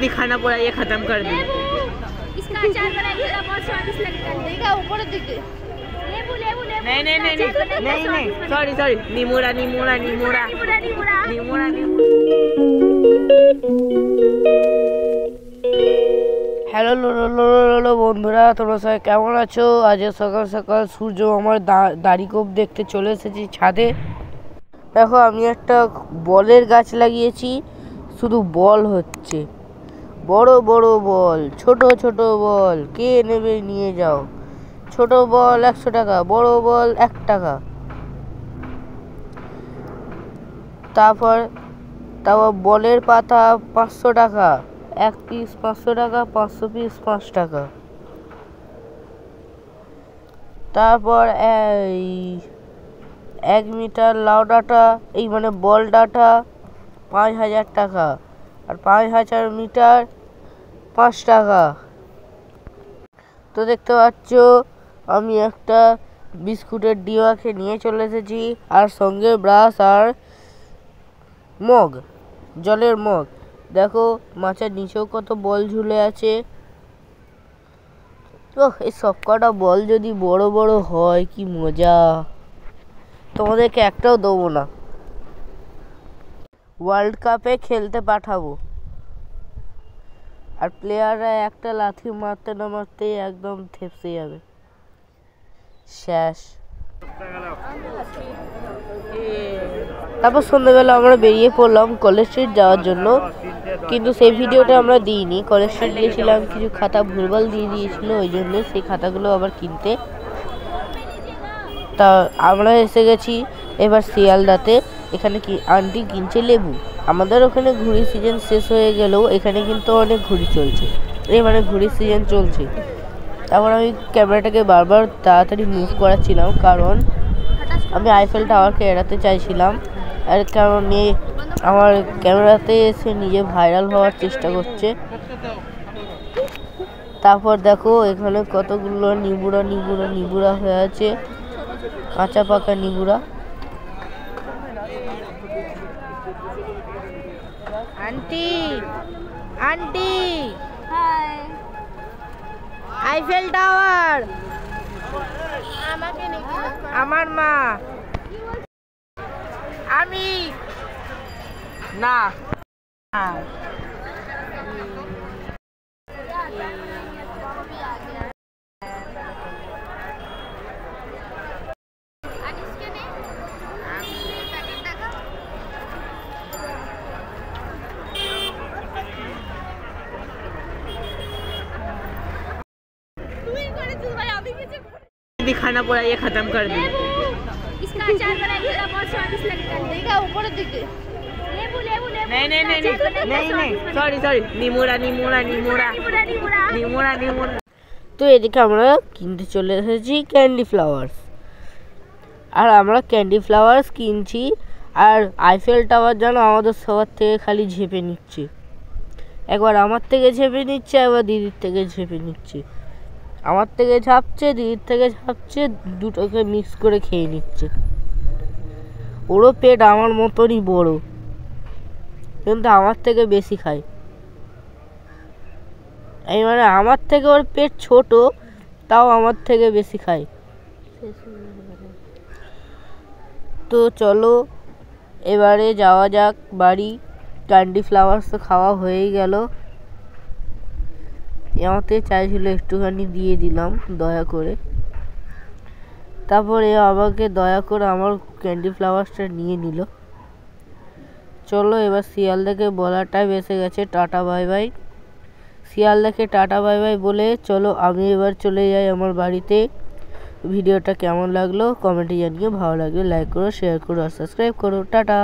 दिखाना पड़ा, ये खत्म कर दी। इसका अचार बनाइएगा, बहुत स्वादिष्ट लगता है। देखा ऊपर दिखे। लेबू लेबू लेबू। नहीं नहीं नहीं नहीं नहीं, sorry sorry, Nimora Nimora Nimora Nimora Nimora. Hello বন্ধুরা, তোমরা সবাই কেমন আছো? আজ সকাল সকাল সূর্য আমার দাড়ি কোপ দেখতে চলে এসেছি ছাদে। দেখো আমি একটা বলের গাছ লাগিয়েছি, শুধু বল হচ্ছে, বড় বড় বল, ছোট ছোট বল, কে নেবে নিয়ে যাও। ছোট বল 100 টাকা, বড় বল 1 টাকা। তারপর বলের পাতা 500 টাকা, 1 পিস 500 টাকা, 500 পিস 5 টাকা। তারপর 1 মিটার লাউ ডাঁটা, এই মানে বল ডাঁটা 5000 টাকা, আর 5000 মিটার 5 টাকা। তো দেখতে পাচ্ছ আমি একটা বিস্কুটের ডিবাকে নিয়ে চলে এসেছি, আর সঙ্গে ব্রাশ আর মগ, জলের মগ। দেখো মাছের নিচেও কত বল ঝুলে আছে। এই সব কটা বল যদি বড় বড় হয় কি মজা, তোমাদেরকে একটাও দেবো না, ওয়ার্ল্ড কাপে খেলতে পাঠাবো। আর প্লেয়াররা একটা লাথি মারতে না মারতেই একদম থেপসে যাবে, শেষ। তারপর সন্ধ্যাবেলা আমরা বেরিয়ে পড়লাম কলেজ স্ট্রিট যাওয়ার জন্য, কিন্তু সেই ভিডিওটা আমরা দিইনি। কলেজ স্ট্রিট গিয়েছিলাম, কিছু খাতা ভুলভাল দিয়ে দিয়েছিল, ওই জন্য সেই খাতাগুলো আবার কিনতে। তা আমরা এসে গেছি এবার শিয়ালদাতে। এখানে কি আন্টি কিনছে লেবু। আমাদের ওখানে ঘুড়ির সিজন শেষ হয়ে গেলেও এখানে কিন্তু অনেক ঘুড়ি চলছে, মানে ঘুড়ির সিজন চলছে। তারপর আমি ক্যামেরাটাকে বারবার তাড়াতাড়ি মুভ করাচ্ছিলাম, কারণ আমি আইফেল টাওয়ারকে এড়াতে চাইছিলাম। আর কারণ আমার ক্যামেরাতে এসে নিজে ভাইরাল হওয়ার চেষ্টা করছে। তারপর দেখো এখানে কতগুলো নিবুড়া হয়ে আছে, কাঁচা পাকা নিবুড়া। Aunty aunty, hi. Eiffel tower আমাকে নাকি? আমার মা, আমি না। दिखाना पड़ा, ये खत्म कर दी। इसका अचार बनाइएगा, बहुत स्वादिष्ट लगता है। देखा ऊपर दिखे। लेबू लेबू लेबू। नहीं नहीं नहीं नहीं नहीं, सॉरी सॉरी, निमोरा निमोरा निमोरा निमोरा निमोरा। তো এদিকে আমরা কিনতে চলে এসেছি ক্যান্ডি ফ্লাওয়ার্স, আর আমরা ক্যান্ডি ফ্লাওয়ার্স কিনছি। আর আইফেল টাওয়ার যেন আমাদের সবার থেকে খালি ঝেপে নিচ্ছে, একবার আমার থেকে ঝেপে নিচ্ছে, একবার দিদির থেকে ঝেপে নিচ্ছে। আমার থেকে ঝাপছে, দিদির থেকে ঝাপছে, দুটোকে মিক্স করে খেয়ে নিচ্ছে। ওরও পেট আমার মতনই বড়, কিন্তু আমার থেকে বেশি খায়। এই মানে আমার থেকে ওর পেট ছোট, তাও আমার থেকে বেশি খায়। তো চলো এবারে যাওয়া যাক বাড়ি। ক্যান্ডি ফ্লাওয়ার্স তো খাওয়া হয়েই গেল, আমাকে চাইছিল একটুখানি দিয়ে দিলাম দয়া করে। তারপরে আমাকে দয়া করে আমার ক্যান্ডি ফ্লাওয়ার্সটা নিয়ে নিল। চলো এবার শিয়ালদাকে বলার টাইম এসে গেছে, টাটা বাই বাই। শিয়ালদাকে টাটা বাই বাই বলে চলো আমি এবার চলে যাই আমার বাড়িতে। ভিডিওটা কেমন লাগলো কমেন্টে জানিও, ভালো লাগলে লাইক করো, শেয়ার করো আর সাবস্ক্রাইব করো। টাটা।